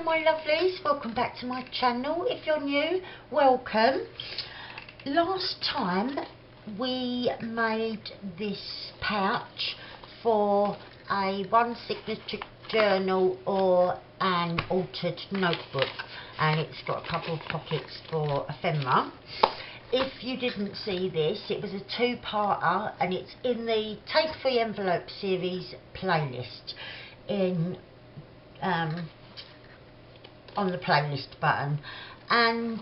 Hello my lovelies, welcome back to my channel. If you're new, welcome. Last time we made this pouch for a one signature journal or an altered notebook, and it's got a couple of pockets for ephemera. If you didn't see this, it was a two-parter and it's in the Take Free Envelope series playlist on the playlist button. And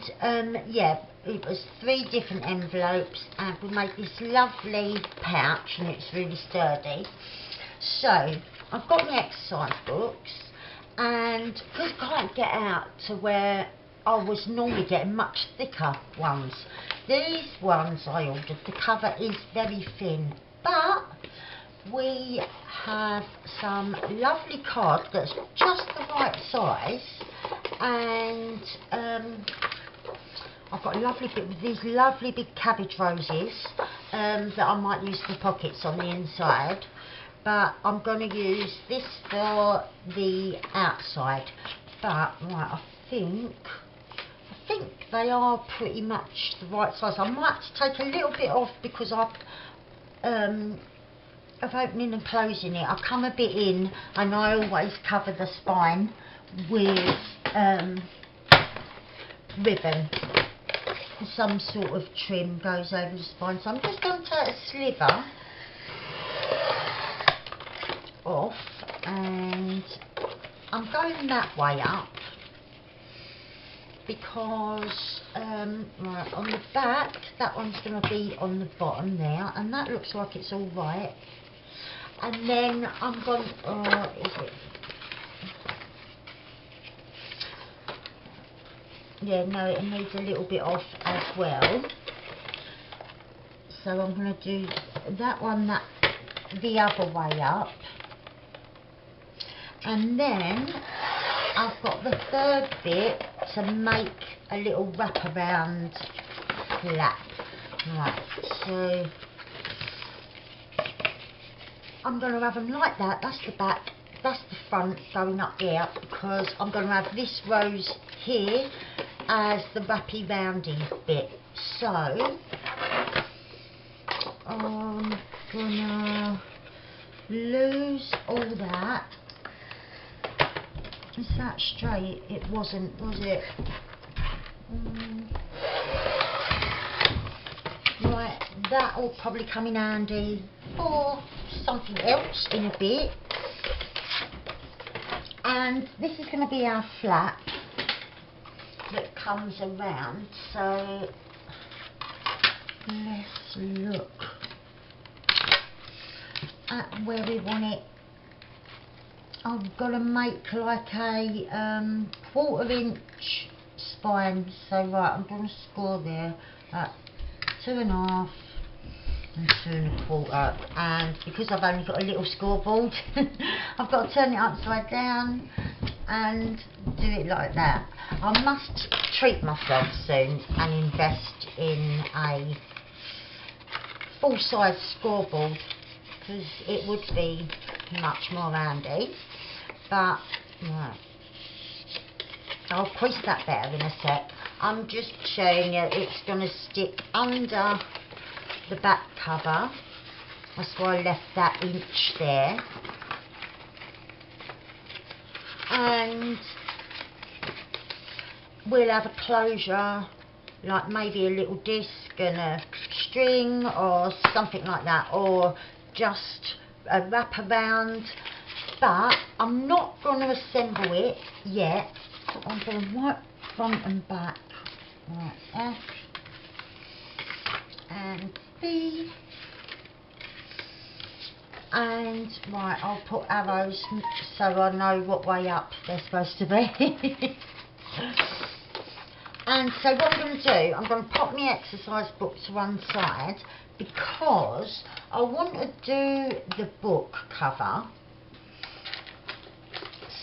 yeah, it was 3 different envelopes and we made this lovely pouch and it's really sturdy. So I've got my exercise books, and because I can't get out to where I was normally getting much thicker ones, these ones I ordered, the cover is very thin, but we have some lovely card that's just the right size, and I've got a lovely bit with these lovely big cabbage roses that I might use for pockets on the inside, but I'm going to use this for the outside. But right, I think they are pretty much the right size. I might take a little bit off because of opening and closing it. I come a bit in, and I always cover the spine with ribbon. Some sort of trim goes over the spine, so I'm just going to take a sliver off, and I'm going that way up because right, on the back that one's going to be on the bottom there, and that looks like it's all right. And then I'm going is it, yeah, no, it needs a little bit off as well, so I'm going to do that one the other way up. And then I've got the third bit to make a little wraparound flap. Right, so I'm going to have them like that. That's the back, that's the front going up there, because I'm going to have this rose here as the wrappy roundy bit. So I'm gonna lose all that. Is that straight? It wasn't, was it? Right, that will probably come in handy for something else in a bit. And this is going to be our flap that comes around, so let's look at where we want it. I've got to make like a 1/4 inch spine, so right, I'm going to score there at 2.5 and 2.25, and because I've only got a little scoreboard I've got to turn it upside down and do it like that. I must treat myself soon and invest in a full-size scoreboard, because it would be much more handy. But right, I'll crease that better in a sec. I'm just showing you it's going to stick under the back cover. That's why I left that inch there. And we'll have a closure, like maybe a little disc and a string or something like that, or just a wraparound. But I'm not going to assemble it yet. I'm going to wipe front and back. Right, F and B. And right, I'll put arrows so I know what way up they're supposed to be. And so what I'm going to do, I'm going to pop my exercise book to one side, because I want to do the book cover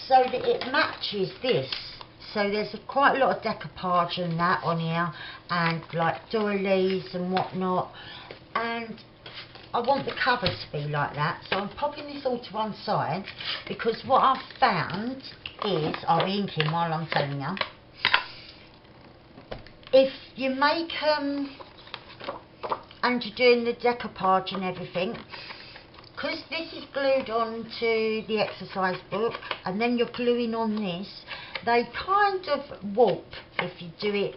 so that it matches this. So there's quite a lot of decoupage and that on here, and like doilies and whatnot, and I want the cover to be like that. So I'm popping this all to one side, because what I've found is, I'll be inking while I'm telling you. If you make and you're doing the decoupage and everything, because this is glued onto the exercise book and then you're gluing on this, they kind of warp if you do it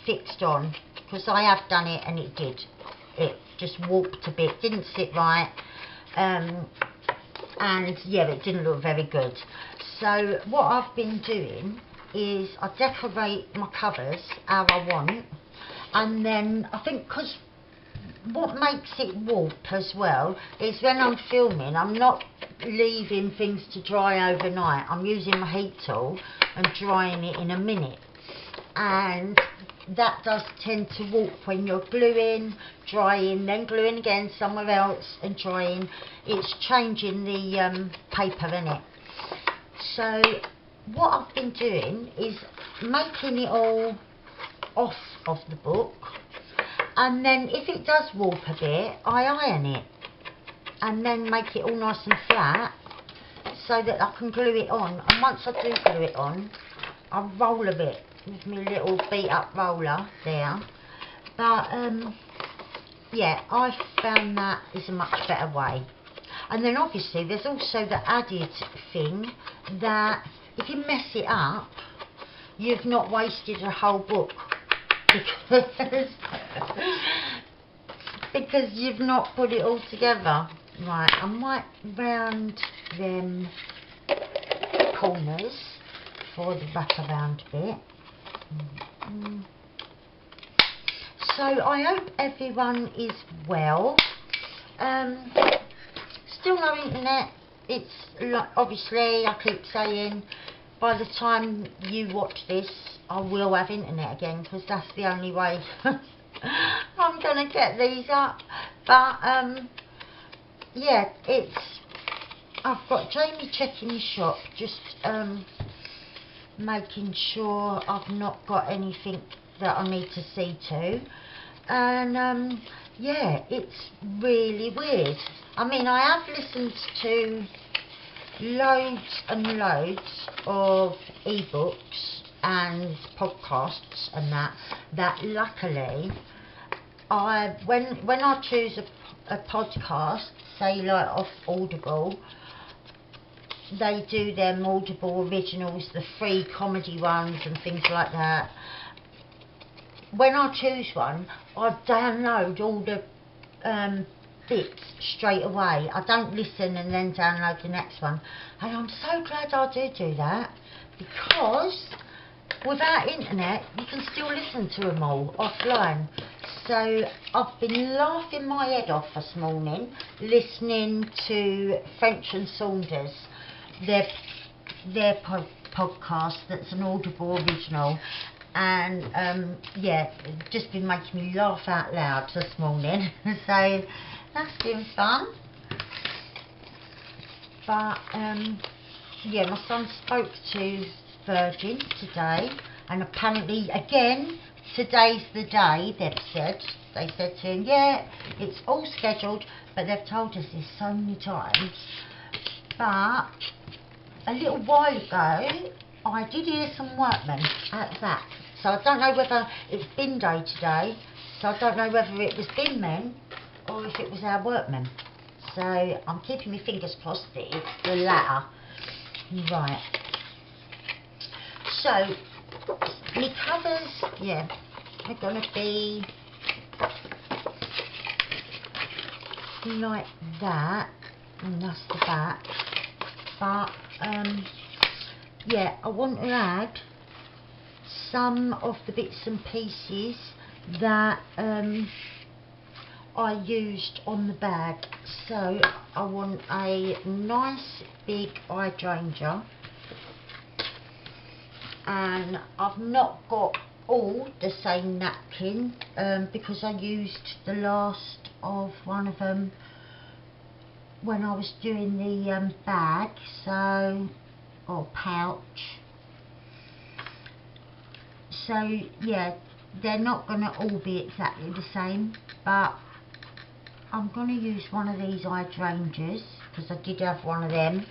fixed on, because I have done it and it did. It just warped a bit, didn't sit right, and yeah, it didn't look very good. So what I've been doing is I decorate my covers how I want, and then I think because what makes it warp as well is when I'm filming, I'm not leaving things to dry overnight. I'm using my heat tool and drying it in a minute, and that does tend to warp when you're gluing, drying, then gluing again somewhere else and drying. It's changing the paper in it. So what I've been doing is making it all off of the book, and then if it does warp a bit, I iron it and then make it all nice and flat so that I can glue it on. And once I do glue it on, I roll a bit with my little beat up roller there. But yeah, I found that is a much better way. And then obviously there's also the added thing that if you mess it up, you've not wasted a whole book, because you've not put it all together. Right, I might round them corners for the wraparound bit. So I hope everyone is well. Still no internet. It's like, obviously I keep saying by the time you watch this I will have internet again, because that's the only way I'm gonna get these up. But yeah, I've got Jamie checking the shop, just making sure I've not got anything that I need to see to. And yeah, it's really weird. I mean, I have listened to loads and loads of ebooks and podcasts and that luckily when I choose a podcast, say like off Audible, they do them Audible originals, the free comedy ones and things like that. When I choose one, I download all the bits straight away. I don't listen and then download the next one. And I'm so glad I do that, because without internet you can still listen to them all offline. So I've been laughing my head off this morning listening to French and Saunders, their podcast that's an Audible original. And yeah, it's just been making me laugh out loud this morning. So that's been fun. But yeah, my son spoke to Virgin today, and apparently again today's the day, they've said. They said to him, yeah, it's all scheduled, but they've told us this so many times. But a little while ago I did hear some workmen at that. So I don't know whether it's bin day today, so I don't know whether it was bin men or if it was our workmen. So I'm keeping my fingers crossed that it's the latter. Right. So my covers, yeah, are going to be like that, and that's the back. But yeah, I want to add some of the bits and pieces that I used on the bag. So I want a nice big hydrangea, and I've not got all the same napkin because I used the last of one of them when I was doing the bag, so, or pouch. So yeah, they're not going to all be exactly the same, but I'm going to use one of these hydrangeas because I did have one of them.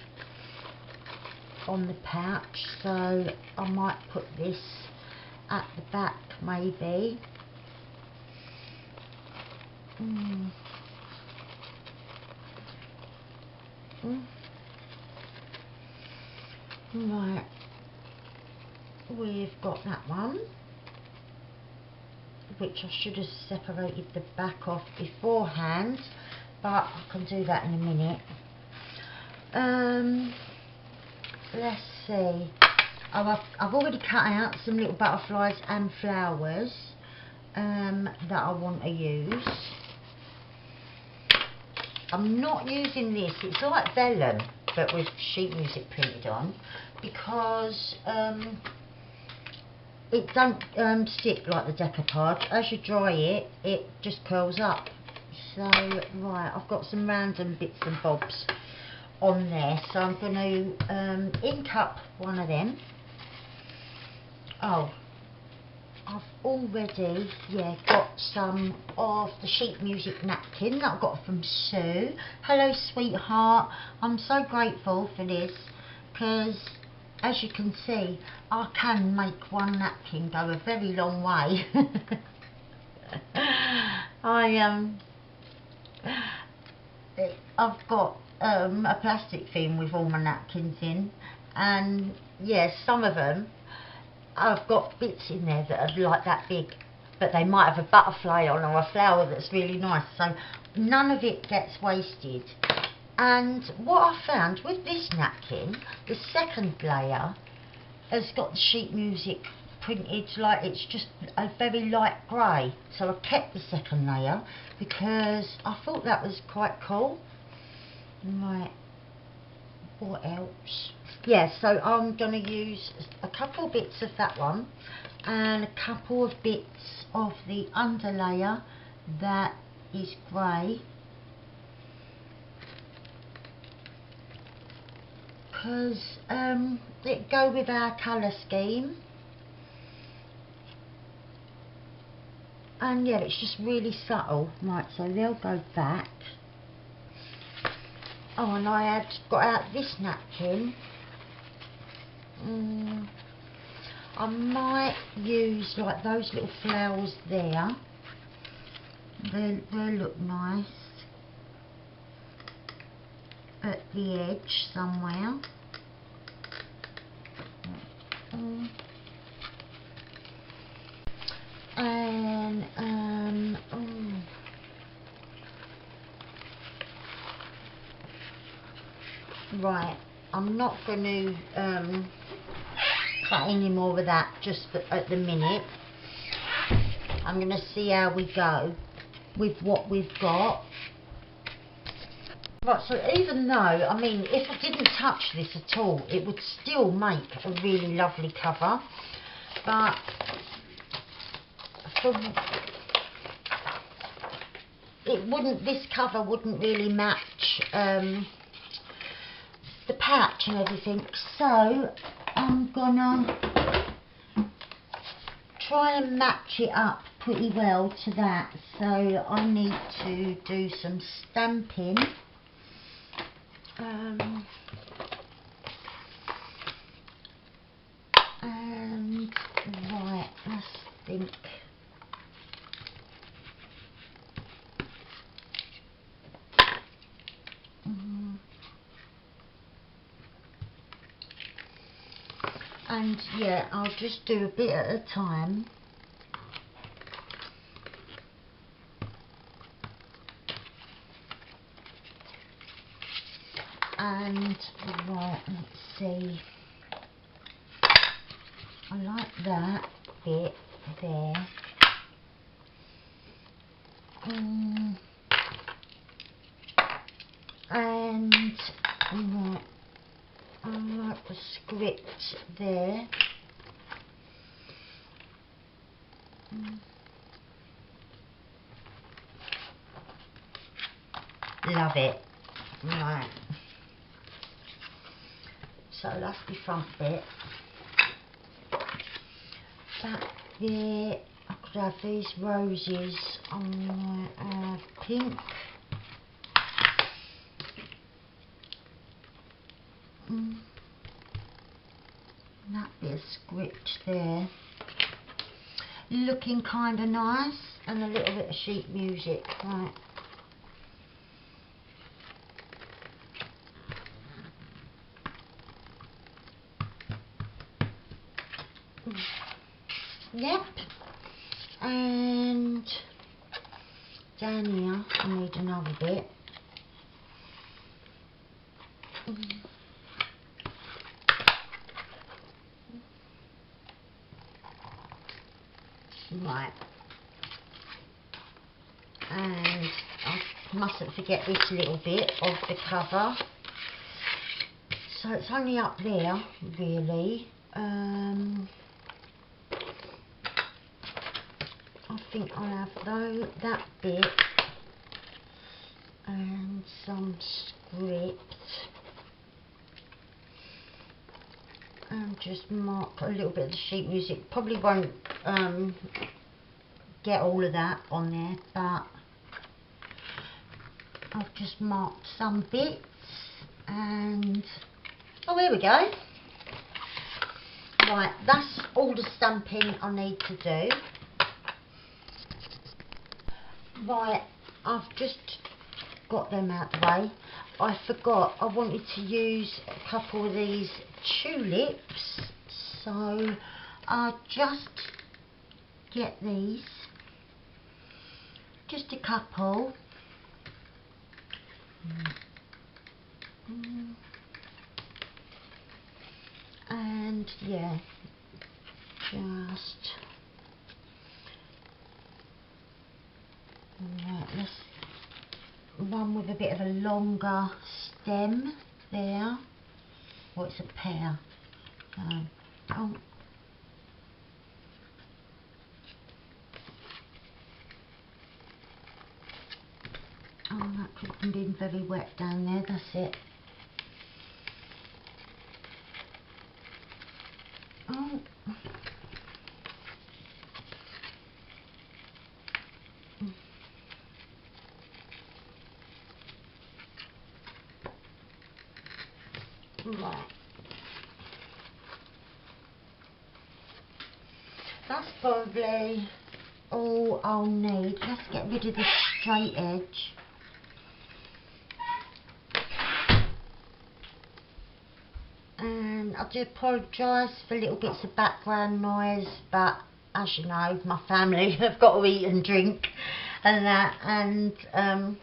on the pouch, so I might put this at the back maybe. Right, we've got that one, which I should have separated the back off beforehand, but I can do that in a minute. Let's see. Oh, I've already cut out some little butterflies and flowers that I want to use. I'm not using this, it's like vellum but with sheet music printed on, because it don't stick like the decoupage. As you dry it, it just curls up. So right, I've got some random bits and bobs on there, so I'm going to ink up one of them. Oh, I've already got some of the sheet music napkin that I got from Sue. Hello sweetheart, I'm so grateful for this, because as you can see I can make one napkin go a very long way. I've got a plastic thing with all my napkins in, and yes, some of them I've got bits in there that are like that big, but they might have a butterfly on or a flower that's really nice, so none of it gets wasted. And what I found with this napkin, the second layer has got the sheet music printed, like it's just a very light grey, so I kept the second layer because I thought that was quite cool. Right, what else? Yeah, so I'm going to use a couple of bits of that one and a couple of bits of the underlayer that is grey, because it go with our colour scheme, and yeah, it's just really subtle. Right, so they'll go back. Oh, and I had got out this napkin. I might use like those little flowers there. They look nice at the edge somewhere. And right, I'm not going to cut any more of that just at the minute. I'm going to see how we go with what we've got. Right, so even though, I mean, if I didn't touch this at all, it would still make a really lovely cover, but this cover wouldn't really match the patch and everything, so I'm gonna try and match it up pretty well to that. So I need to do some stamping. And right, let's think. And yeah, I'll just do a bit at a time. And right, let's see. I like that bit there. And right, I like the script there. Love it. Right. So that's the front bit. Back there, I could have these roses on pink. script there. Looking kind of nice, and a little bit of sheet music, right. Yep. And down here I need another bit. Right. And I mustn't forget this little bit of the cover. So it's only up there, really. I think I'll have that bit and some script, and just mark a little bit of the sheet music. Probably won't get all of that on there, but I've just marked some bits, and oh, here we go. Right, that's all the stamping I need to do. Right, I've just got them out of the way. I forgot I wanted to use a couple of these tulips, so I'll just get these, just a couple. And yeah, just right, let's one with a bit of a longer stem there. Well, it's a pear. Oh, that could have been very wet down there. That's it. Oh. Right. That's probably all I'll need. Let's get rid of this straight edge. And I do apologise for little bits of background noise, but as you know, my family have got to eat and drink and that, and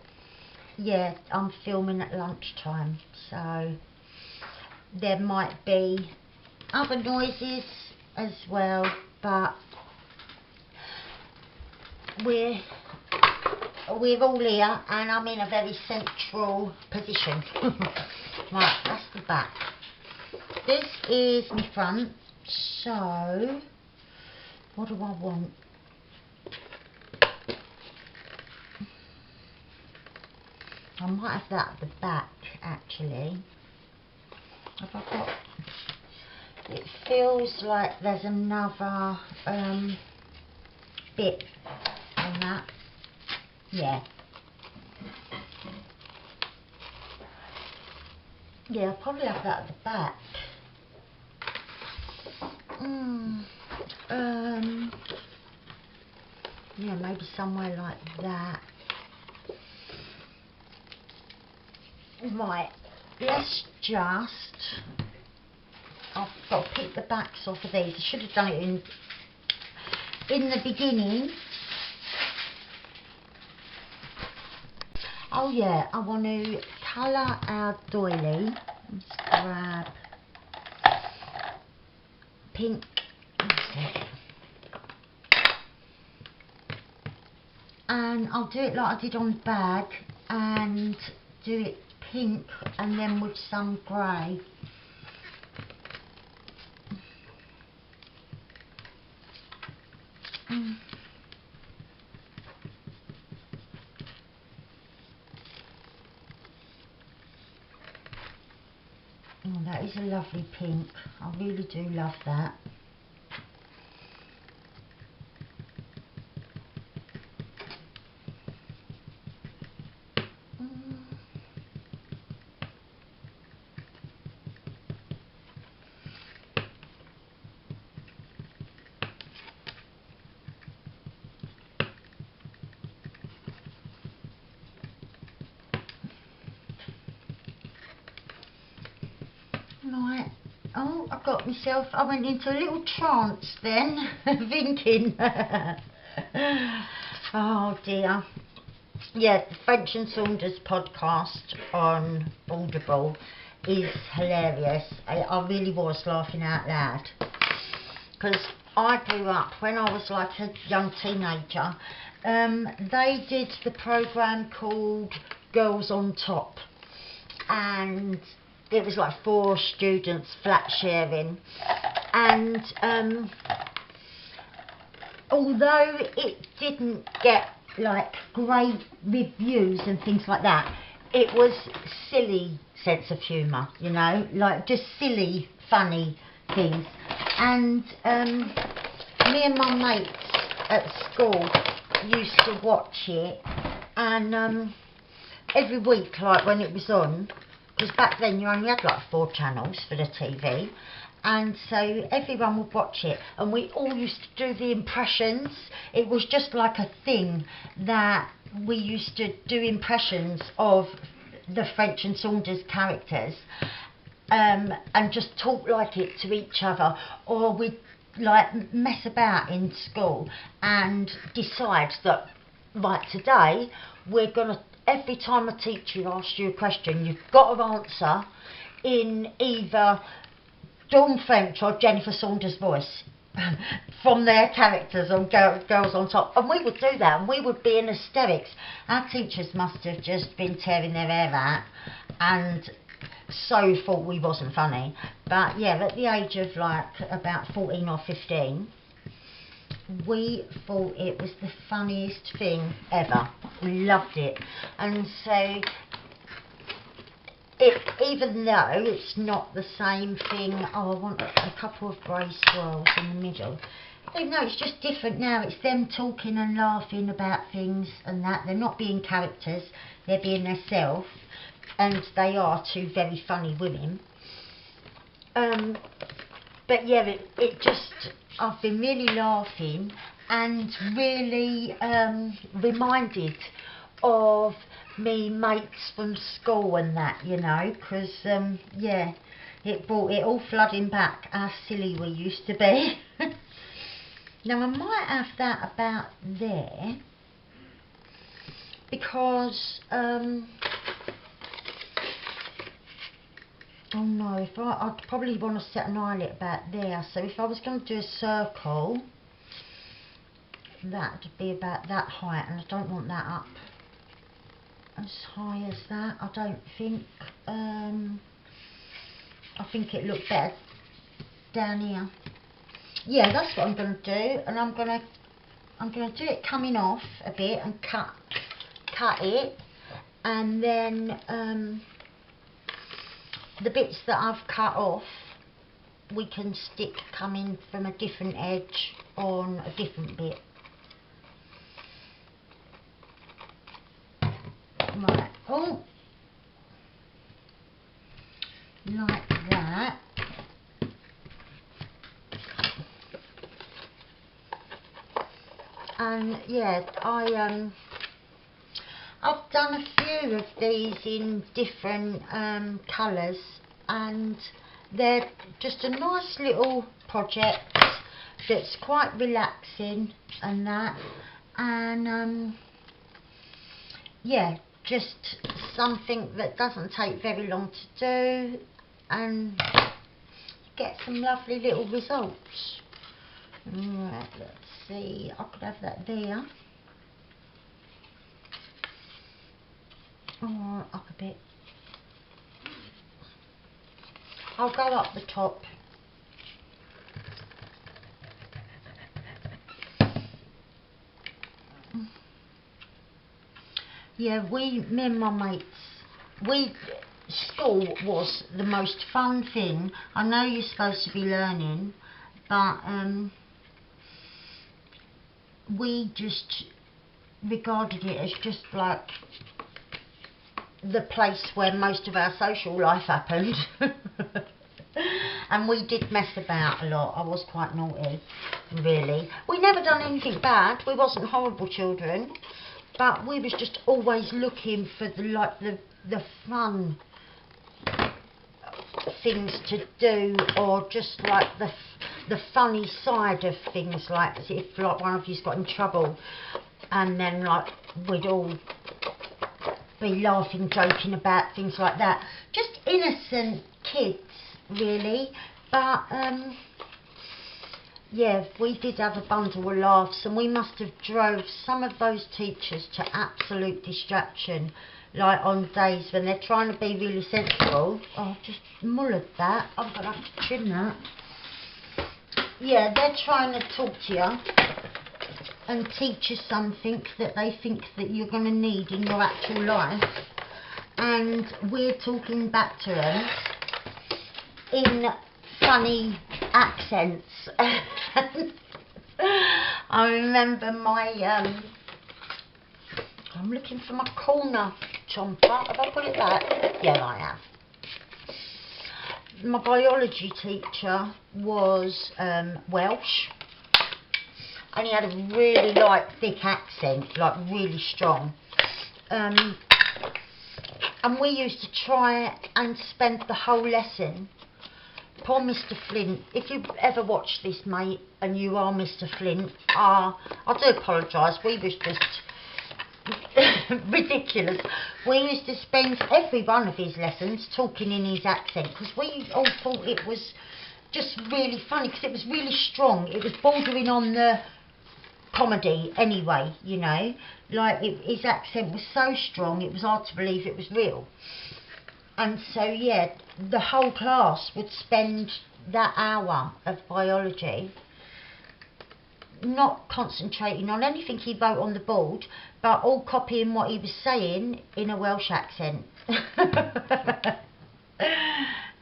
yeah, I'm filming at lunchtime, so there might be other noises as well, but we're all here and I'm in a very central position. Right, that's the back. This is my front, so what do I want? I might have that at the back, actually. Have I got... It feels like there's another bit on that. Yeah. Yeah, I'll probably have that at the back. Yeah, maybe somewhere like that. Right, let's just... I've got to pick the backs off of these. I should have done it in the beginning. Oh yeah, I want to colour our doily. Let's grab pink. And I'll do it like I did on the bag, and do it pink and then with some grey. Oh, that is a lovely pink. I really do love that. Oh, I went into a little trance then, thinking. Oh dear. Yeah, the French and Saunders podcast on Audible is hilarious. I really was laughing out loud. Because I grew up, when I was like a young teenager, they did the programme called Girls on Top. And it was like 4 students flat sharing. And although it didn't get like great reviews and things like that, it was silly sense of humour, you know, like just silly, funny things. And me and my mates at school used to watch it, and every week, like when it was on, because back then you only had like 4 channels for the TV, and so everyone would watch it, and we all used to do the impressions. It was just like a thing that we used to do impressions of the French and Saunders characters, and just talk like it to each other, or we'd like mess about in school and decide that, right, today we're gonna, every time a teacher asks you a question, you've got to answer in either Dawn French or Jennifer Saunders' voice from their characters on Girls on Top. And we would do that, and we would be in hysterics. Our teachers must have just been tearing their hair out and so thought we wasn't funny. But yeah, at the age of like about 14 or 15, we thought it was the funniest thing ever. We loved it. And so even though it's not the same thing, oh, I want a couple of grey swirls in the middle. No, it's just different now. It's them talking and laughing about things and that. They're not being characters, they're being themselves. And they are 2 very funny women. But yeah, it just, I've been really laughing and really reminded of me mates from school and that, you know, because yeah, it brought it all flooding back how silly we used to be. Now I might have that about there, because oh no, I'd probably want to set an eyelet about there. So if I was going to do a circle, that would be about that height, and I don't want that up as high as that. I don't think. I think it looked better down here. Yeah, that's what I'm going to do, and I'm going to do it coming off a bit and cut it, and then the bits that I've cut off we can stick coming from a different edge on a different bit. Right, oh, like that. And yeah, I've done a few of these in different colours, and they're just a nice little project that's quite relaxing and that, and yeah, just something that doesn't take very long to do and get some lovely little results. Right, let's see, I could have that there. Or up a bit. I'll go up the top. Yeah, me and my mates, school was the most fun thing. I know you're supposed to be learning, but we just regarded it as just like the place where most of our social life happened. And we did mess about a lot. I was quite naughty, really. We never done anything bad. We wasn't horrible children, but we was just always looking for the fun things to do, or just like the funny side of things, like if like one of you's got in trouble, and then like we'd all be laughing, joking about things like that. Just innocent kids, really. But yeah, we did have a bundle of laughs, and we must have drove some of those teachers to absolute distraction, like on days when they're trying to be really sensible. Oh, I've just mullered that. I'm going to have to trim that. Yeah, they're trying to talk to you and teach you something that they think that you're going to need in your actual life, and we're talking back to them in funny accents. I remember my I'm looking for my corner chomper. Have I got it back? Yeah, I have. My biology teacher was Welsh, and he had a really like thick accent, like really strong. And we used to try and spend the whole lesson. Poor Mr. Flint, if you ever watch this, mate, and you are Mr. Flint, I do apologise. We was just ridiculous. We used to spend every one of his lessons talking in his accent, because we all thought it was just really funny, because it was really strong. It was bordering on the comedy anyway, you know, like his accent was so strong it was hard to believe it was real. And so yeah, the whole class would spend that hour of biology not concentrating on anything he wrote on the board, but all copying what he was saying in a Welsh accent.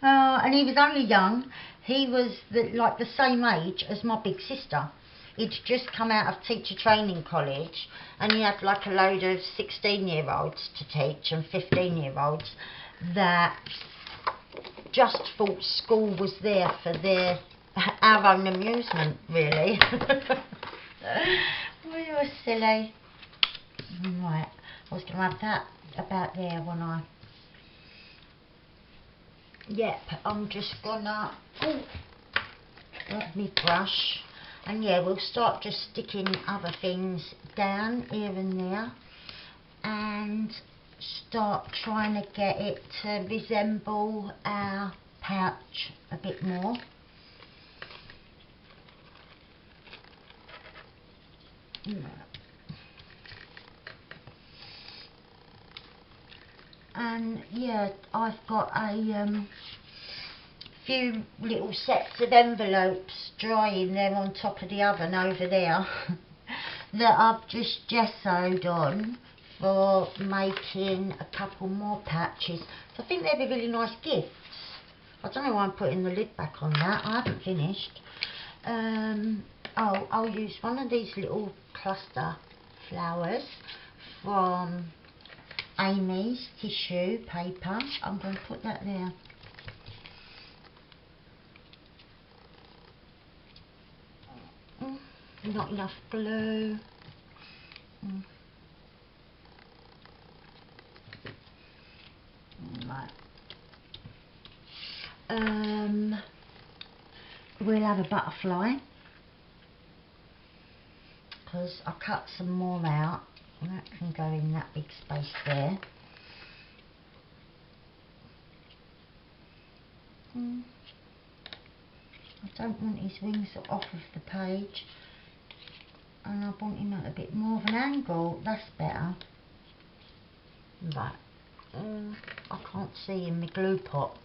And he was only young. He was like the same age as my big sister. He'd just come out of teacher training college, and he had like a load of 16-year-olds to teach and 15-year-olds that just thought school was there for our own amusement, really. We were silly. Right, I was going to have that about there, wasn't I? Yep, I'm just gonna let me brush. And yeah, we'll start just sticking other things down here and there, and start trying to get it to resemble our pouch a bit more. And yeah, I've got a few little sets of envelopes drying there on top of the oven over there that I've just gessoed on for making a couple more patches. So I think they'd be really nice gifts. I don't know why I'm putting the lid back on that. I haven't finished. I'll use one of these little cluster flowers from Amy's tissue paper. I'm going to put that there. Not enough glue. Right. We'll have a butterfly, because I cut some more out, and that can go in that big space there. I don't want his wings off of the page, and I want him at a bit more of an angle. That's better. Right. I can't see in my glue pot.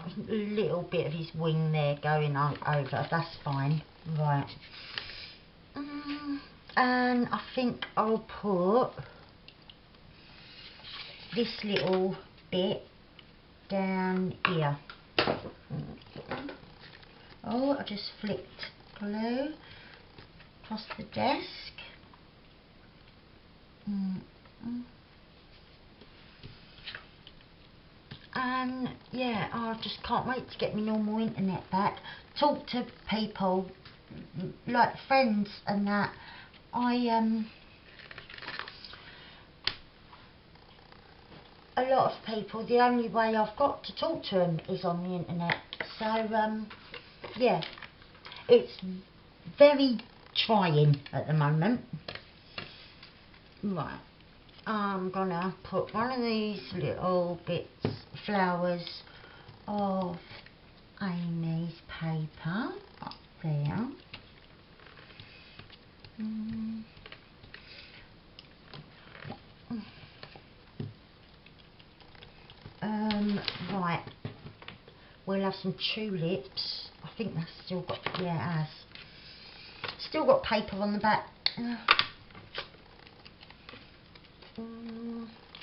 A little bit of his wing there going over. That's fine. Right. And I think I'll put this little bit down here. Oh, I just flicked glue across the desk. And yeah, I just can't wait to get my normal internet back. Talk to people, like friends and that. I a lot of people, the only way I've got to talk to them is on the internet. So, yeah, it's very trying at the moment. Right, I'm gonna put one of these little bits, flowers of Amy's paper up there. Right, we'll have some tulips. I think that's still got, yeah, it has. Still got paper on the back.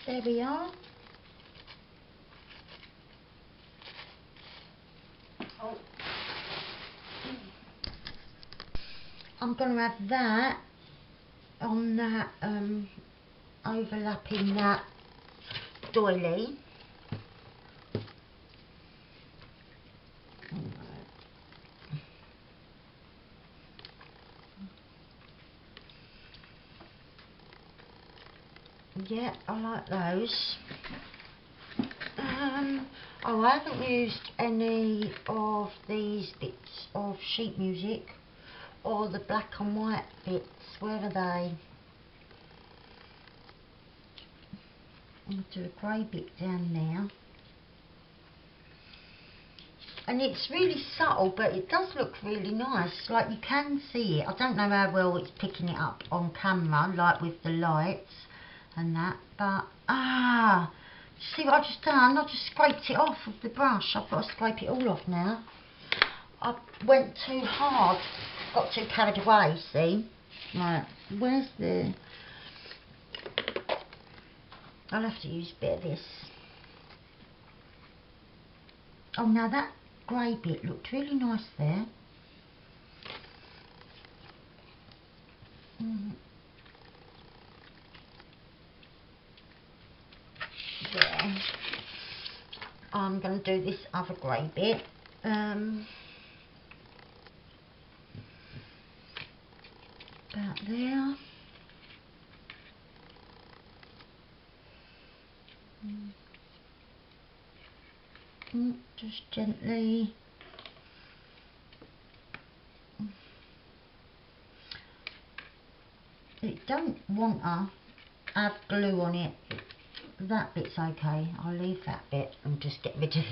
There we are. Oh. I'm going to have that on that, overlapping that doily. Yeah, I like those. Oh, I haven't used any of these bits of sheet music or the black and white bits. Where are they? I'll do a grey bit down there. And it's really subtle, but it does look really nice. Like, you can see it. I don't know how well it's picking it up on camera, like with the lights and that, but see what I've just done? I just scraped it off with the brush. I've got to scrape it all off now. I went too hard, got too carried away, see? Right, where's the... I'll have to use a bit of this. Oh, now that grey bit looked really nice there. Yeah. I'm going to do this other grey bit. About there. Just gently. You don't want to add glue on it. That bit's okay. I'll leave that bit and just get rid of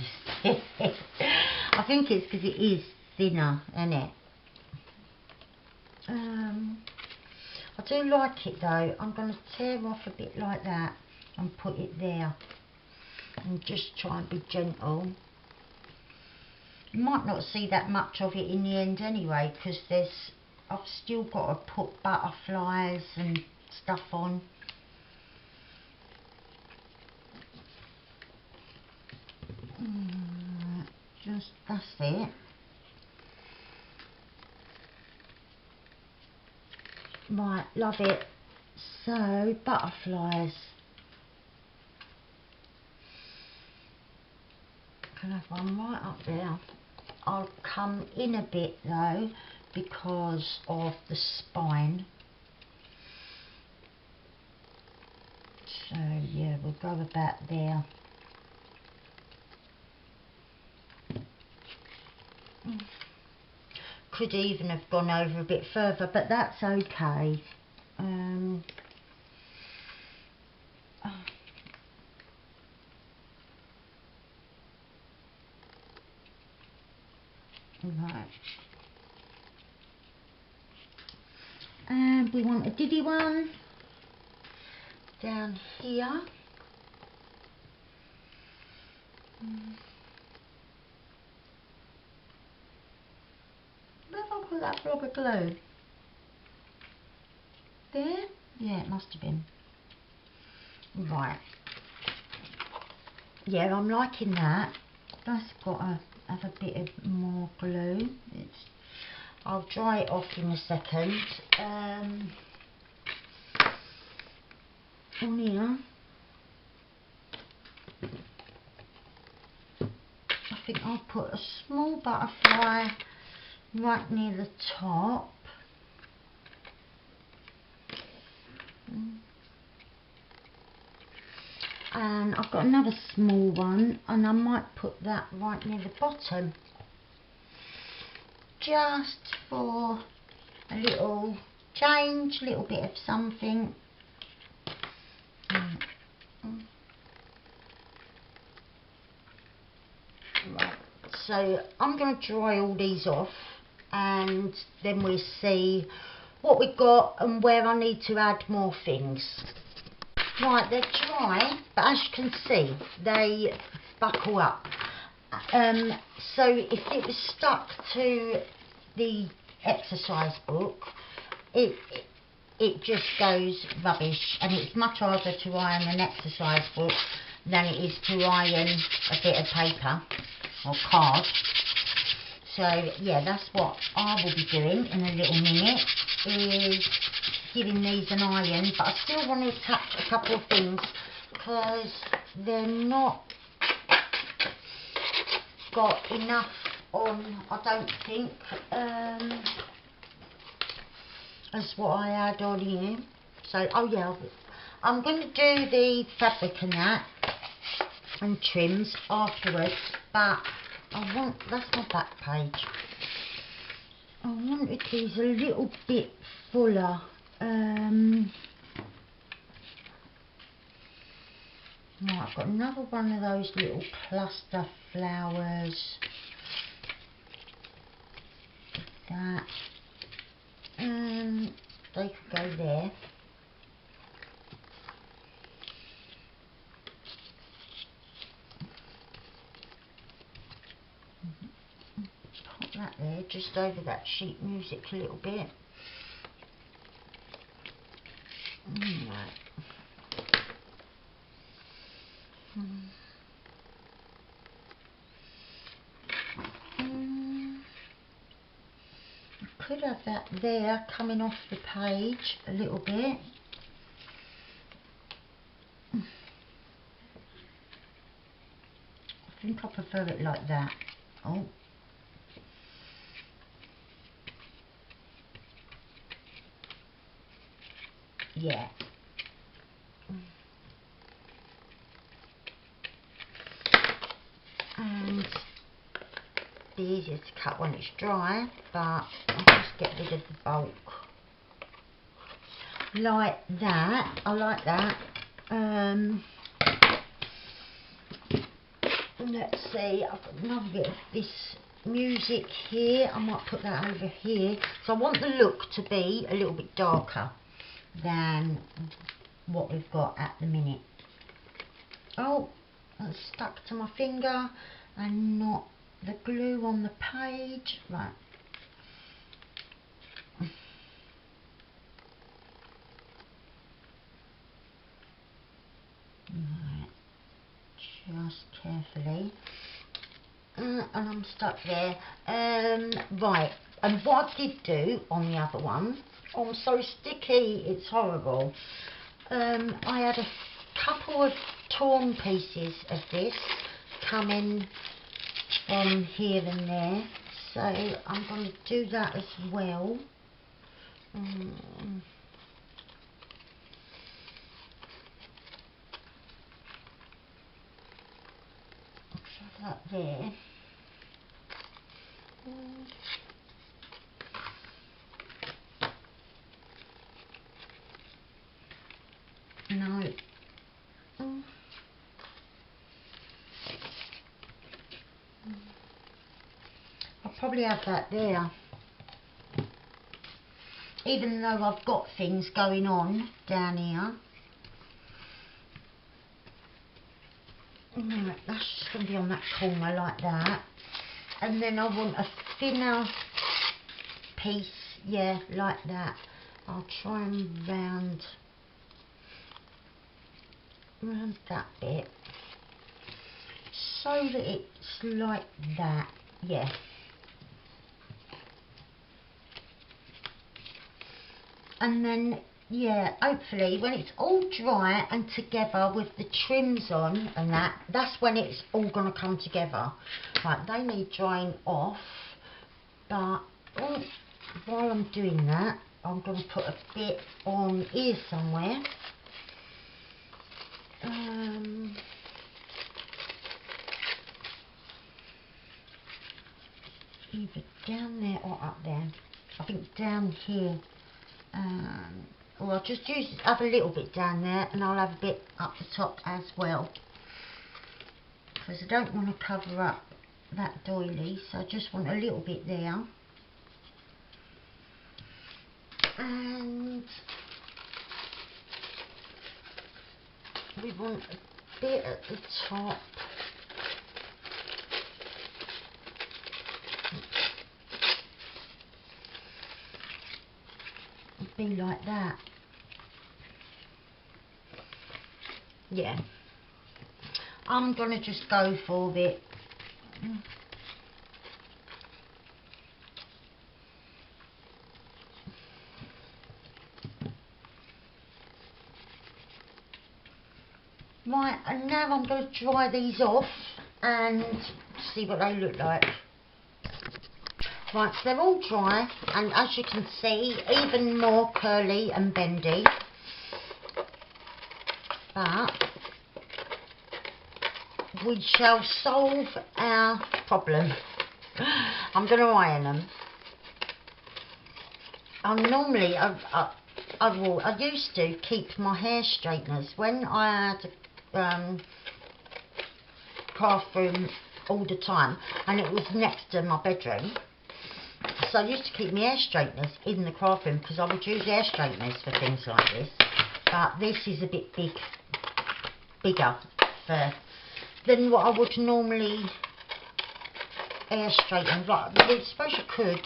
this. I think it's because it is thinner, isn't it? I do like it though. I'm going to tear off a bit like that and put it there. And just try and be gentle. You might not see that much of it in the end anyway, because I've still got to put butterflies and stuff on. Just, that's it. Right, love it. So, butterflies. Can have one right up there. I'll come in a bit though because of the spine. So yeah, we'll go about there. Could even have gone over a bit further, but that's okay. Right. And we want a diddy one down here. Where have I put that blob of glue? There? Yeah, it must have been. Right. Yeah, I'm liking that. That's got to have a bit of more glue. I'll dry it off in a second. On here, I think I'll put a small butterfly right near the top. and I've got another small one, and I might put that right near the bottom, just for a little change, a little bit of something. Right, so I'm going to dry all these off, and then we'll see what we've got and where I need to add more things. Right, they're dry, but as you can see, they buckle up. So if it was stuck to the exercise book, it just goes rubbish, and it's much harder to iron an exercise book than it is to iron a bit of paper or card. So yeah, that's what I will be doing in a little minute, is giving these an iron. But I still want to attach a couple of things because they're not got enough on, I don't think, as what I had on here. So, oh yeah, I'm going to do the fabric and that and trims afterwards, but I want, that's my back page, I wanted these a little bit fuller. Right, I've got another one of those little cluster flowers. That. They could go there. Put that there, just over that sheet music a little bit. Right. Could have that there coming off the page a little bit. I think I prefer it like that. Oh. Yeah. And be easier to cut when it's dry, but I'll just get rid of the bulk. Like that. I like that. Let's see, I've got another bit of this music here. I might put that over here. So I want the look to be a little bit darker than what we've got at the minute. Oh, that's stuck to my finger and not the glue on the page. Right. Right. Just carefully. And I'm stuck there. Right. And what I did do on the other one, oh, I'm so sticky, it's horrible. I had a couple of torn pieces of this coming from here and there, so I'm going to do that as well. Try that there. No. I'll probably have that there. Even though I've got things going on down here. Right, that's just going to be on that corner like that. And then I want a thinner piece, yeah, like that. I'll try and round that bit so that it's like that, yeah. And then, yeah, hopefully when it's all dry and together with the trims on and that's when it's all going to come together. Right, they need drying off, but while I'm doing that, I'm going to put a bit on here somewhere. Either down there or up there. I think down here. Or I'll just have a little bit down there, and I'll have a bit up the top as well, because I don't want to cover up that doily, so I just want a little bit there. And we want a bit at the top. It'd be like that. Yeah. I'm gonna just go for it. Right, and now I'm going to dry these off and see what they look like. Right, so they're all dry, and as you can see, even more curly and bendy. But we shall solve our problem. I'm going to iron them. I used to keep my hair straighteners when I had a craft room all the time, and it was next to my bedroom. So I used to keep my hair straighteners in the craft room because I would use hair straighteners for things like this. But this is a bit bigger than what I would normally hair straighten. Right, I suppose you could,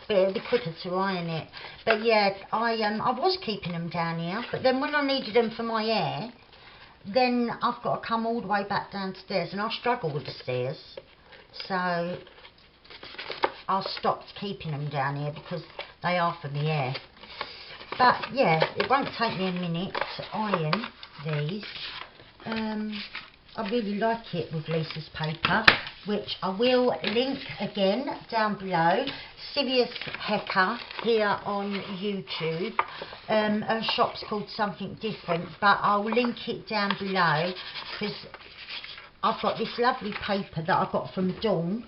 but it'd be quicker to iron it. But yeah, I was keeping them down here, but then when I needed them for my hair, then I've got to come all the way back downstairs, and I struggle with the stairs, so I stopped keeping them down here because they are for the hair. But yeah, it won't take me a minute to iron these. I really like it with Lisa's paper, which I will link again down below. Serious Hecker here on YouTube. Her shop's called something different, but I'll link it down below because I've got this lovely paper that I got from Dawn,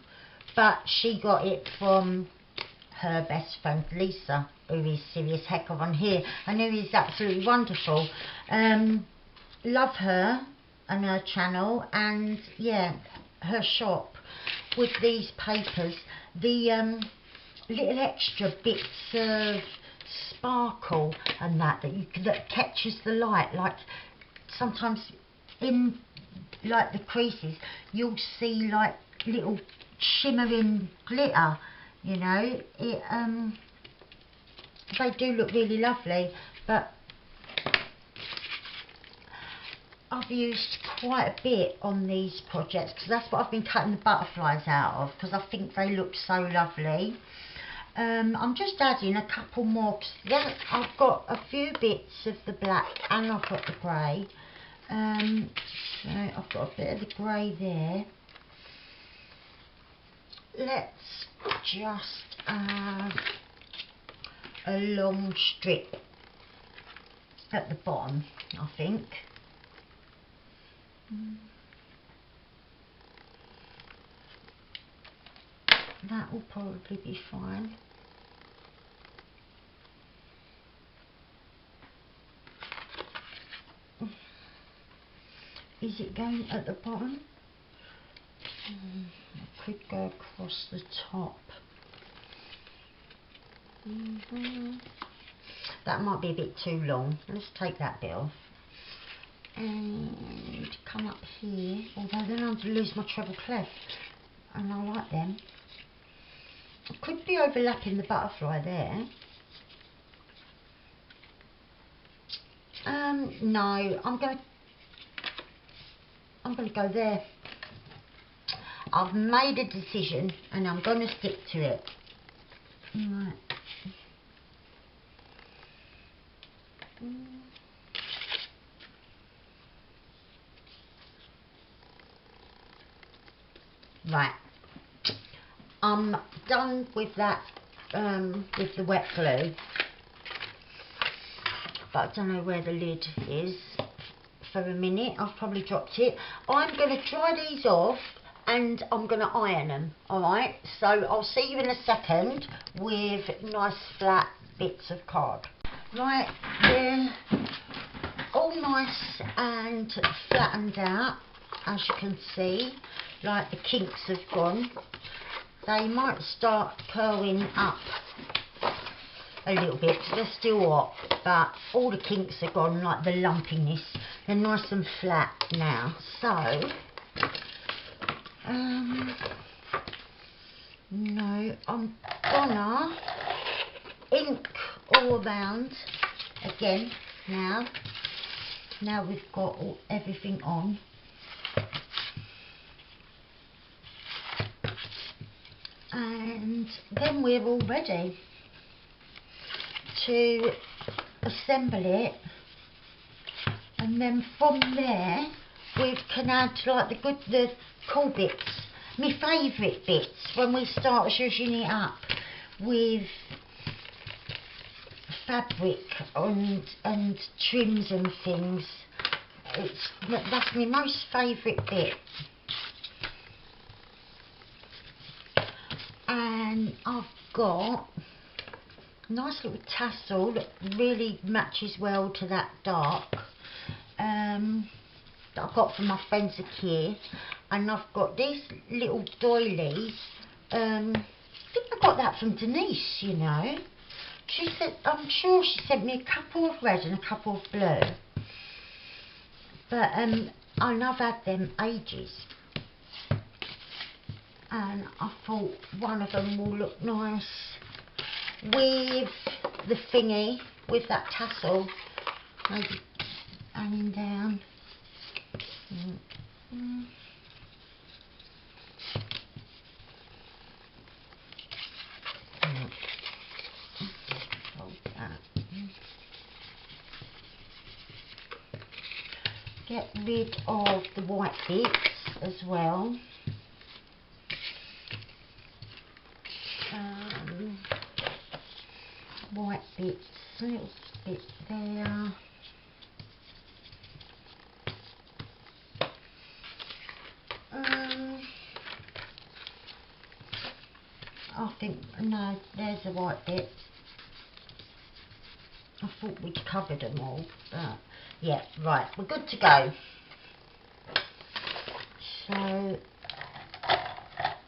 but she got it from her best friend Lisa, who is Serious Hecker on here, and who is absolutely wonderful. Love her and her channel, and yeah, her shop with these papers. The little extra bits of sparkle and that catches the light, like sometimes in like the creases you'll see like little shimmering glitter, you know. They do look really lovely, but I've used quite a bit on these projects because that's what I've been cutting the butterflies out of, because I think they look so lovely. I'm just adding a couple more because I've got a few bits of the black and I've got the grey. So I've got a bit of the grey there. Let's just add a long strip at the bottom, I think. That will probably be fine. Is it going at the bottom? I could go across the top. That might be a bit too long. Let's take that bit off. And come up here, although then I'm going to lose my treble clef, and I like them. I could be overlapping the butterfly there. No, I'm going to go there. I've made a decision and I'm going to stick to it. Right. Right, I'm done with that, with the wet glue, but I don't know where the lid is for a minute. I've probably dropped it. I'm going to dry these off and I'm going to iron them, alright? So I'll see you in a second with nice flat bits of card. Right, they're all nice and flattened out, as you can see, like the kinks have gone. They might start curling up a little bit because they're still hot, but all the kinks are gone, like the lumpiness. They're nice and flat now. So, no, I'm gonna ink all around again now. Now we've got everything on. And then we're all ready to assemble it, and then from there we can add like the cool bits, my favourite bits, when we start zhuzhing it up with fabric and trims and things. That's my most favourite bit. And I've got a nice little tassel that really matches well to that dark that I got from my friend Zakia, and I've got these little doilies. I think I got that from Denise, you know. She said, I'm sure she sent me a couple of red and a couple of blue, but and I've had them ages. And I thought one of them will look nice with the thingy, with that tassel, maybe hanging down. Hold that. Get rid of the white bits as well. White bits, little bits there. I think, no, there's a white bit. I thought we'd covered them all, but yeah, right, we're good to go. So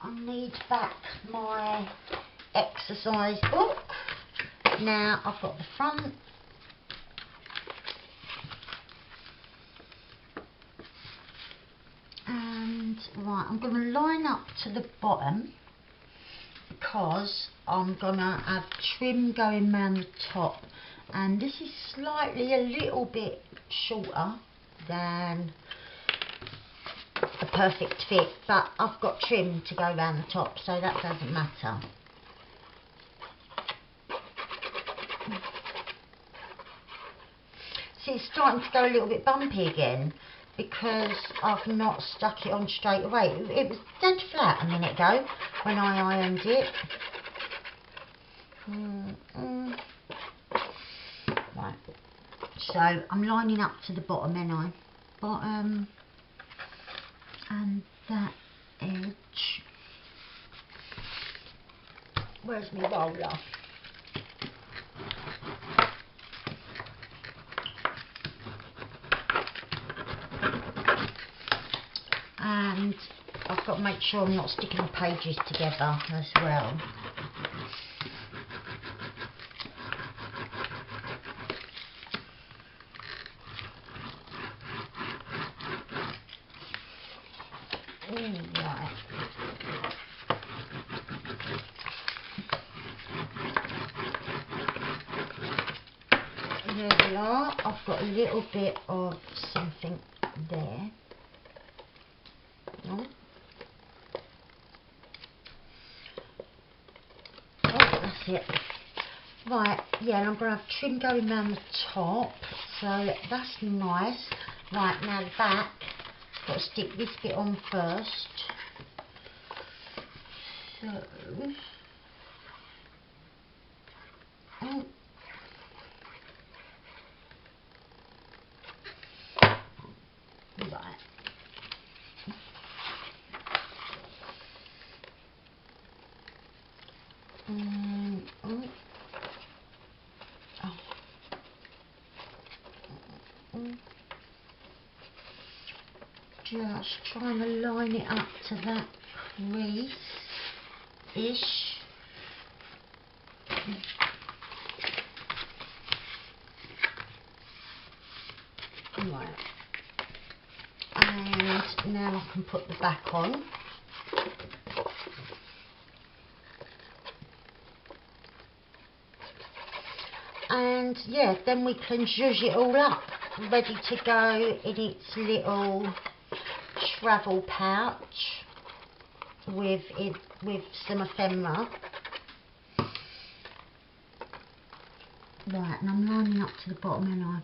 I need back my exercise book. Now I've got the front, and right, I'm going to line up to the bottom because I'm going to have trim going round the top, and this is slightly a little bit shorter than a perfect fit, but I've got trim to go round the top, so that doesn't matter. See, it's starting to go a little bit bumpy again because I've not stuck it on straight away. It was dead flat a minute ago when I ironed it. Right, so I'm lining up to the bottom, ain't I? Bottom and that edge. Where's my roller? And I've got to make sure I'm not sticking the pages together as well. Right. There we are. I've got a little bit of something there. Oh, that's it. Right, yeah, and I'm going to have trim going around the top, so that's nice. Right, now the back, got to stick this bit on first. So, just trying to line it up to that crease-ish. Right. And now I can put the back on. And yeah, then we can zhuzh it all up, ready to go in its little travel pouch with some ephemera. Right, and I'm lining up to the bottom, and I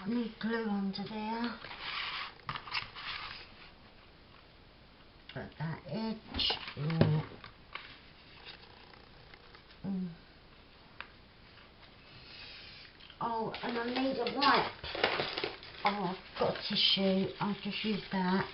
need glue under there. At that edge. Oh, and I need a wipe. Oh, I've got a tissue. I'll just use that.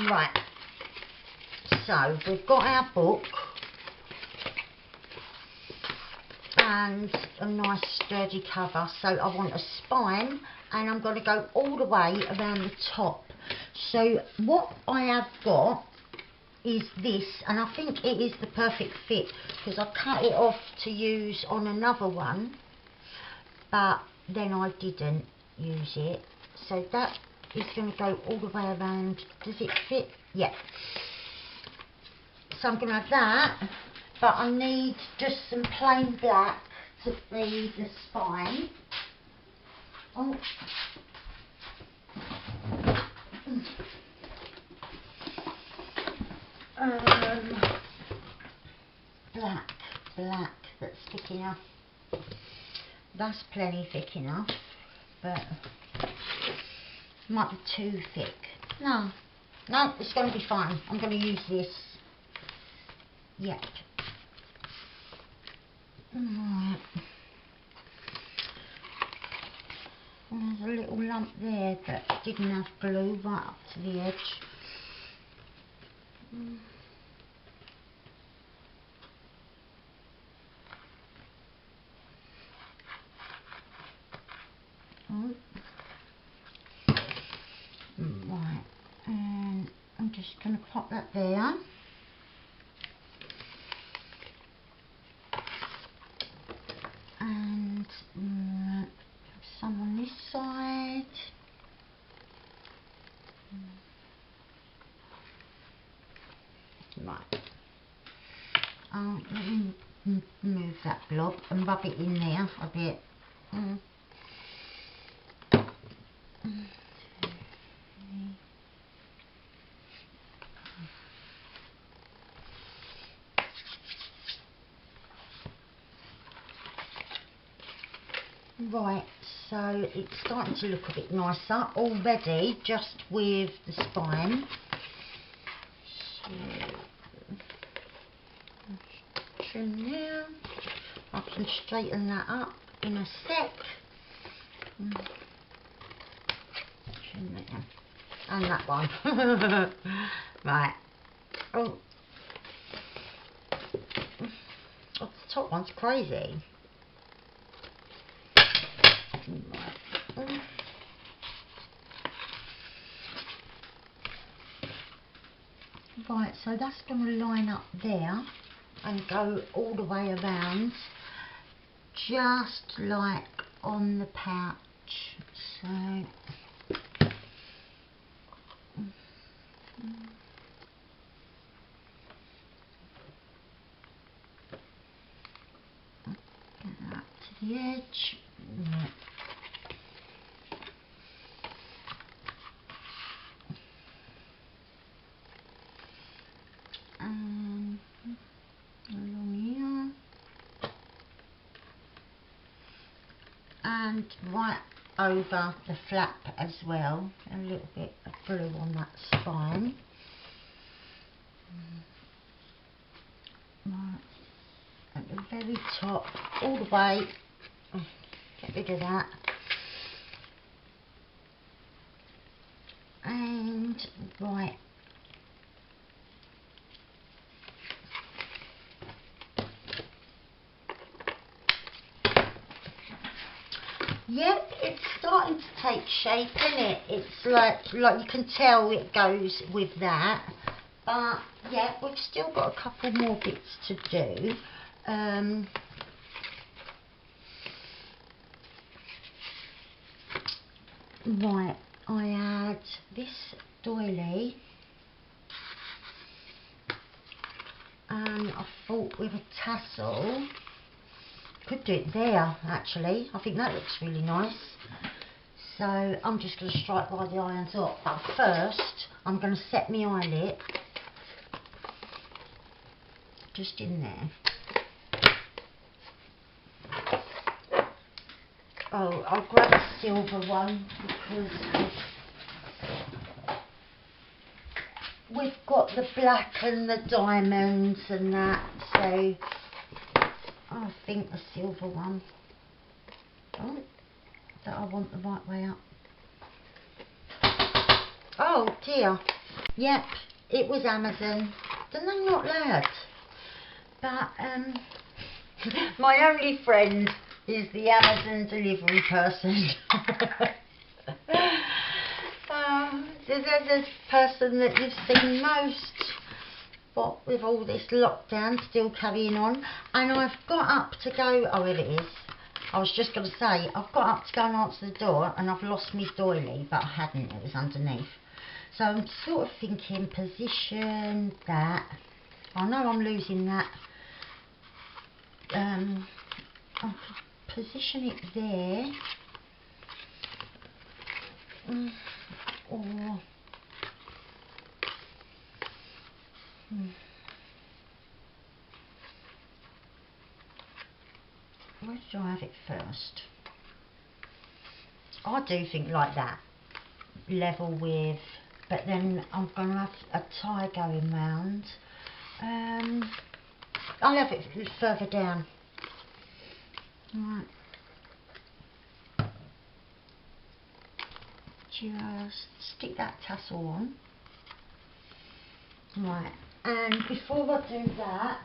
Right, so we've got our book and a nice sturdy cover, so I want a spine, and I'm going to go all the way around the top. So what I have got is this, and I think it is the perfect fit because I cut it off to use on another one, but then I didn't use it, so that is going to go all the way around. Does it fit? Yeah. So I'm going to have that, but I need just some plain black to be the spine. Oh. Black, that's thick enough. That's plenty thick enough, but might be too thick. No, it's going to be fine. I'm going to use this. Yep. Right. Well, there's a little lump there that didn't have glue right up to the edge. Right, and I'm just going to pop that there. And some on this side. Right. Let me move that blob and rub it in there a bit. Right, so it's starting to look a bit nicer already, just with the spine. So, trim there. I can straighten that up in a sec. Trim there. And that one. Right. Oh, the top one's crazy. Right, so that's going to line up there and go all the way around, just like on the pouch. So get that to the edge. Right. And and right over the flap as well, a little bit of blue on that spine. Right at the very top, all the way. Get rid of that. And right yep, it's starting to take shape, isn't it? It's like you can tell it goes with that. But yeah, we've still got a couple more bits to do. Right, I add this doily, and I thought with a tassel, could do it there actually. I think that looks really nice. So I'm just going to strike while the iron's hot. But first, I'm going to set my eyelet just in there. Oh, I'll grab a silver one because we've got the black and the diamonds and that, so I think the silver one. Oh, that I want the right way up. Oh dear. Yep, it was Amazon. They're not loud. But my only friend is the Amazon delivery person. They're the person that you've seen most, but with all this lockdown still carrying on. And I've got up to go, oh here it is. I was just going to say, I've got up to go and answer the door and I've lost my doily, but I hadn't, it was underneath. So I'm sort of thinking, position that. I know I'm losing that. I'll position it there. Or where did I have it first? I do think like that, level with, but then I'm going to have a tie going round. I'll have it further down. Right. Just stick that tassel on. Right, and before I do that,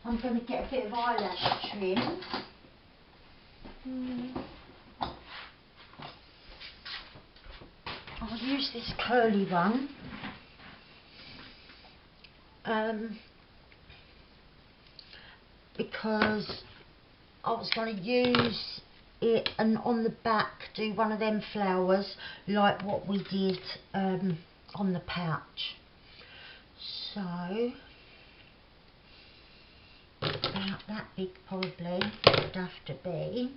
I'm going to get a bit of eyelash trim. I'll use this curly one. Because I was going to use it and on the back do one of them flowers like what we did on the pouch. So about that big probably it would have to be.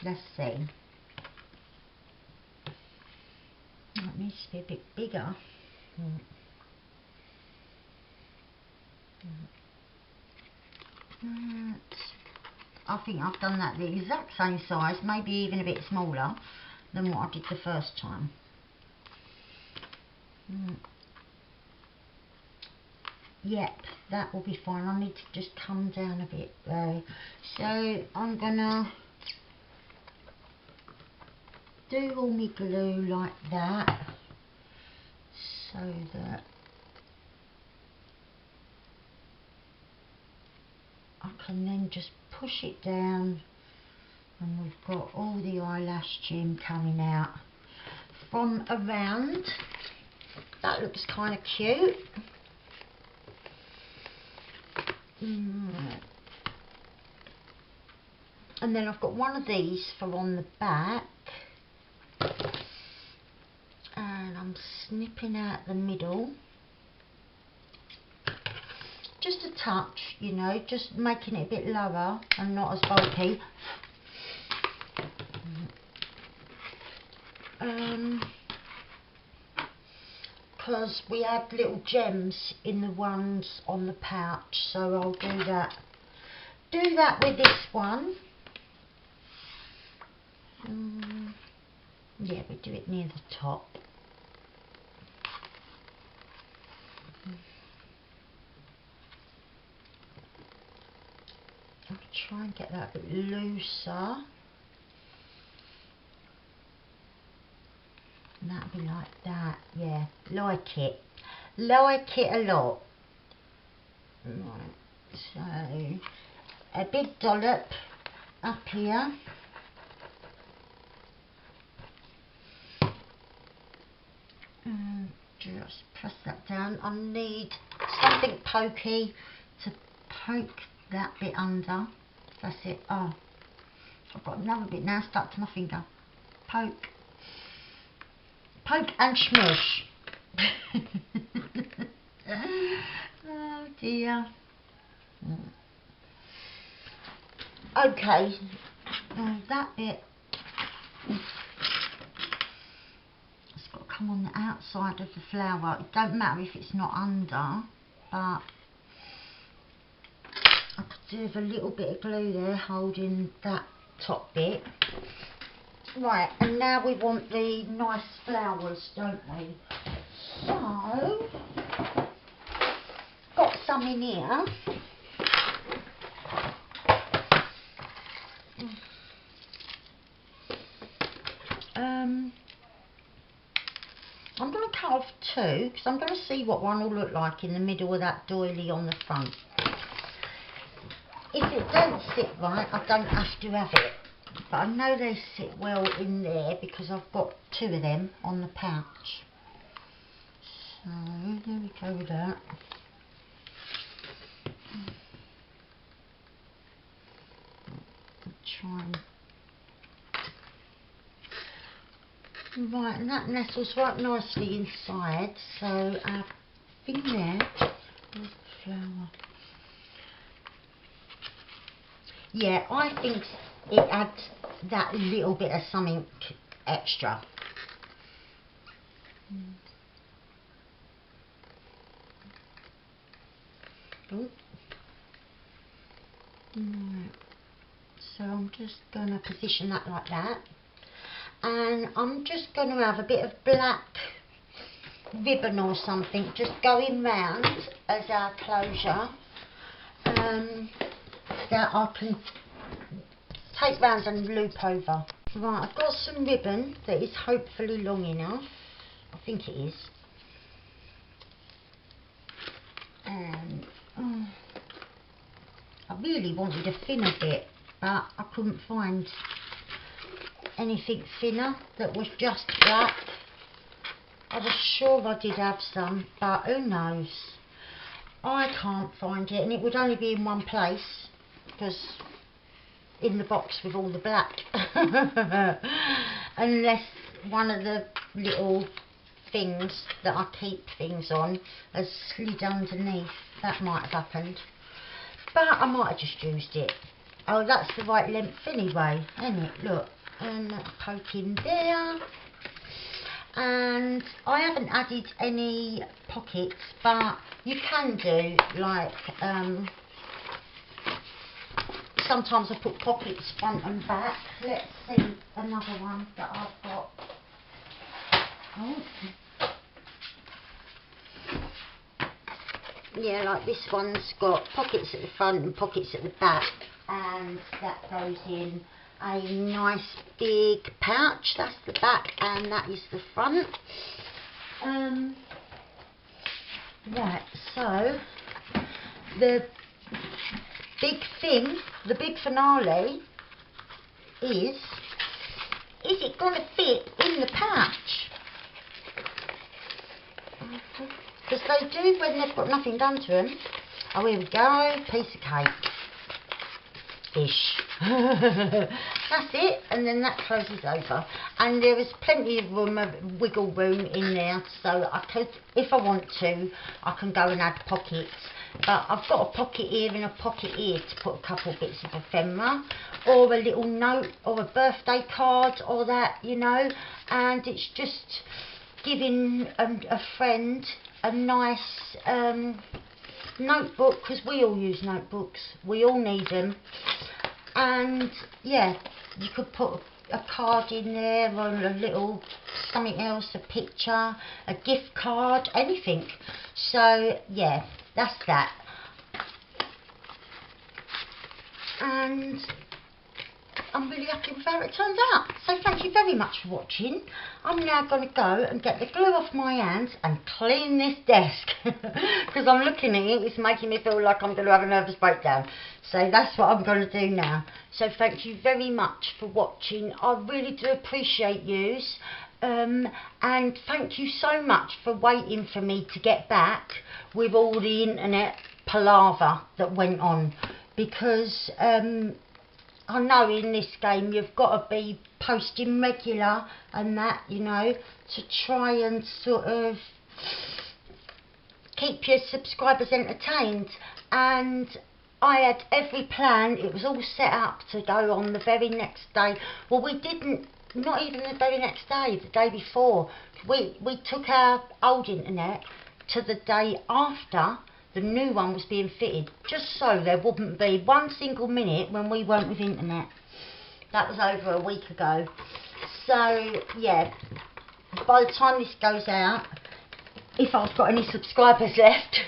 Let's see. It needs to be a bit bigger. I think I've done that the exact same size, maybe even a bit smaller than what I did the first time. Yep, that will be fine. I need to just come down a bit though. So I'm gonna do all my glue like that, so that I can then just push it down, and we've got all the eyelash trim coming out from around. That looks kind of cute. And then I've got one of these for on the back, and I'm snipping out the middle. Just a touch, you know, just making it a bit lower and not as bulky. Because we had little gems in the ones on the pouch, so I'll do that. Do that with this one. Yeah, we do it near the top. I'll try and get that a bit looser. And that'll be like that, yeah. Like it. Like it a lot. Right, so a big dollop up here. And just press that down. I need something pokey to poke that bit under. That's it. Oh, I've got another bit now stuck to my finger. Poke. Poke and smush. Oh dear. Okay, that bit, it's got to come on the outside of the flower. It don't matter if it's not under, but I could do with a little bit of glue there holding that top bit. Right, and now we want the nice flowers, don't we? So, got some in here. I'm going to cut off two because I'm going to see what one will look like in the middle of that doily on the front. If it don't sit right, I don't have to have it. But I know they sit well in there because I've got two of them on the pouch. So there we go with that. Try and right, and that nestles right nicely inside, so our thing there, where's the flower? Yeah, I think it adds that little bit of something extra. Oh. Right. So I'm just going to position that like that. And I'm just going to have a bit of black ribbon or something just going round as our closure, that I can take round and loop over. Right, I've got some ribbon that is hopefully long enough. I think it is. And I really wanted a thinner bit, but I couldn't find anything thinner that was just black. I was sure I did have some, but who knows. I can't find it, and it would only be in one place because in the box with all the black. Unless one of the little things that I keep things on has slid underneath. That might have happened, but I might have just used it. Oh, that's the right length anyway, isn't it? Look, and poke in there. And I haven't added any pockets, but you can do like sometimes I put pockets front and back. Let's see another one that I've got. Oh. Yeah, like this one's got pockets at the front and pockets at the back, and that goes in a nice big pouch. That's the back and that is the front. Right, so the big thing, the big finale is it going to fit in the pouch? Because they do when they've got nothing done to them. Oh, here we go, piece of cake. Ish. That's it, and then that closes over. And there is plenty of room, wiggle room in there, so I could, if I want to, I can go and add pockets. But I've got a pocket here and a pocket here to put a couple bits of ephemera, or a little note, or a birthday card, or that, you know. And it's just giving a friend a nice notebook, because we all use notebooks, we all need them. And yeah, you could put a card in there, or a little something else, a picture, a gift card, anything. So yeah, that's that. And I'm really happy with how it turned out. So thank you very much for watching. I'm now going to go and get the glue off my hands and clean this desk. Because I'm looking at it, it's making me feel like I'm going to have a nervous breakdown. So that's what I'm going to do now. So thank you very much for watching. I really do appreciate yous. And thank you so much for waiting for me to get back with all the internet palaver that went on. Because I know in this game you've got to be posting regular and that, you know, to try and sort of keep your subscribers entertained. And I had every plan, it was all set up to go on the very next day. Well, we didn't, not even the very next day, the day before. We took our old internet to the day after the new one was being fitted, just so there wouldn't be one single minute when we weren't with internet. That was over a week ago. So yeah, by the time this goes out, if I've got any subscribers left,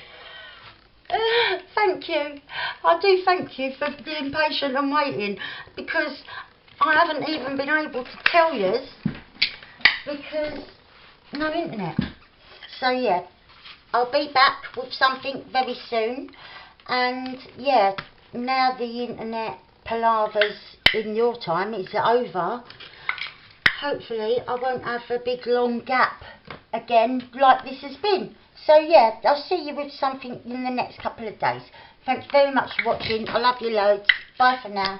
thank you. I do thank you for being patient and waiting, because I haven't even been able to tell you because no internet. So yeah, I'll be back with something very soon. And yeah, now the internet palavers in your time is over, hopefully I won't have a big long gap again like this has been. So yeah, I'll see you with something in the next couple of days. Thanks very much for watching. I love you loads. Bye for now.